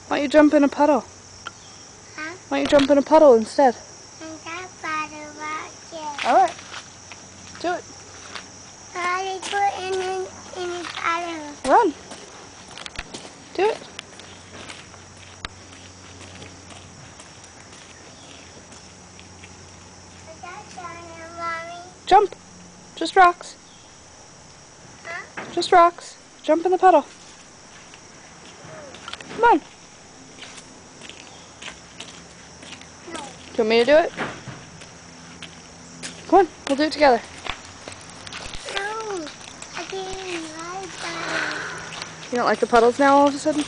Why don't you jump in a puddle? Huh? Why don't you jump in a puddle instead? Alright. Do it. Run. Do it. Jump. Just rocks. Huh? Just rocks. Jump in the puddle. Come on. No. Do you want me to do it? Come on, we'll do it together. No, I didn't like that. You don't like the puddles now all of a sudden?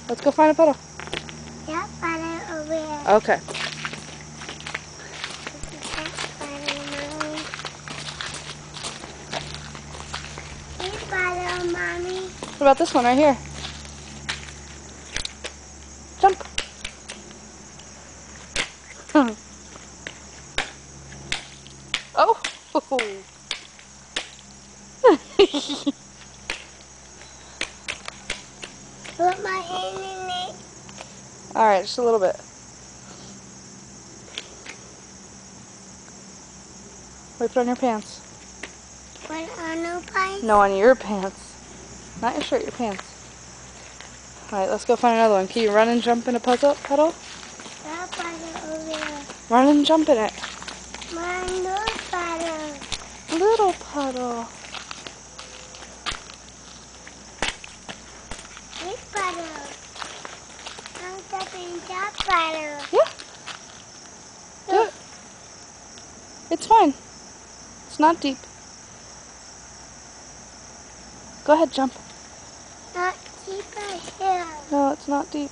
Let's go find a puddle. That puddle over there. Okay. This puddle, Mommy. What about this one right here? Jump. Oh. Put my hand in it. Alright, just a little bit. Wipe it on your pants. Put on the pants? No, on your pants. Not your shirt, your pants. Alright, let's go find another one. Can you run and jump in a puddle? That puddle over there. Run and jump in it. My little puddle. Little puddle. This puddle. I'm jumping that puddle. Yeah. Do it. It's fine. It's not deep. Go ahead, jump. Not deeper here. No, it's not deep.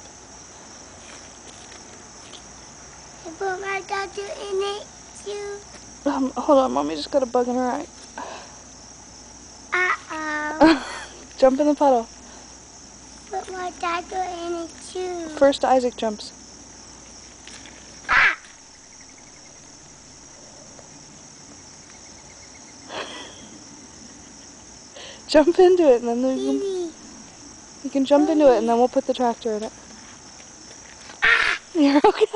I put my tattoo in it too. Hold on, Mommy just got a bug in her eye. Uh-oh. Jump in the puddle. Put my tattoo in it too. First, Isaac jumps. Ah! Jump into it, and then you can jump into it, and then we'll put the tractor in it. Ah! You're okay.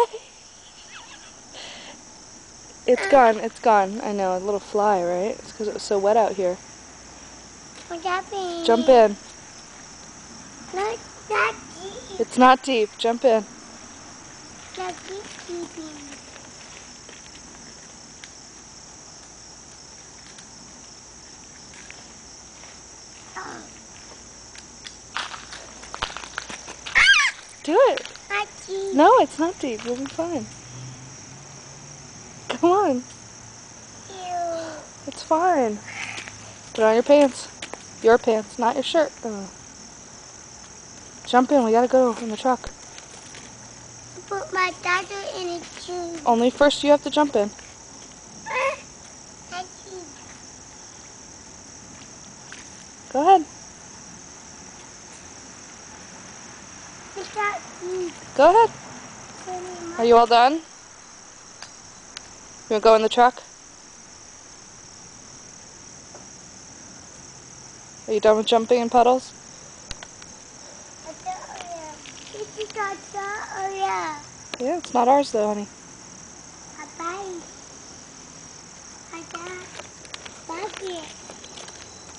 It's gone. It's gone. I know, a little fly, right? It's because it was so wet out here. What's happening? Jump in. Not deep. It's not deep. Jump in. Not deep. Do it. Not deep. No, it's not deep. You'll be fine. Come on. Ew. It's fine. Put on your pants. Your pants, not your shirt. Jump in. We gotta go in the truck. Put my tattoo in it too. Only first you have to jump in. Not deep. Go ahead. It's not deep. Go ahead. Are you all done? You want to go in the truck? Are you done with jumping in puddles? This is yeah. Yeah, it's not ours though, honey.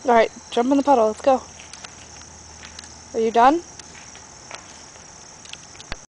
Alright, jump in the puddle. Let's go. Are you done?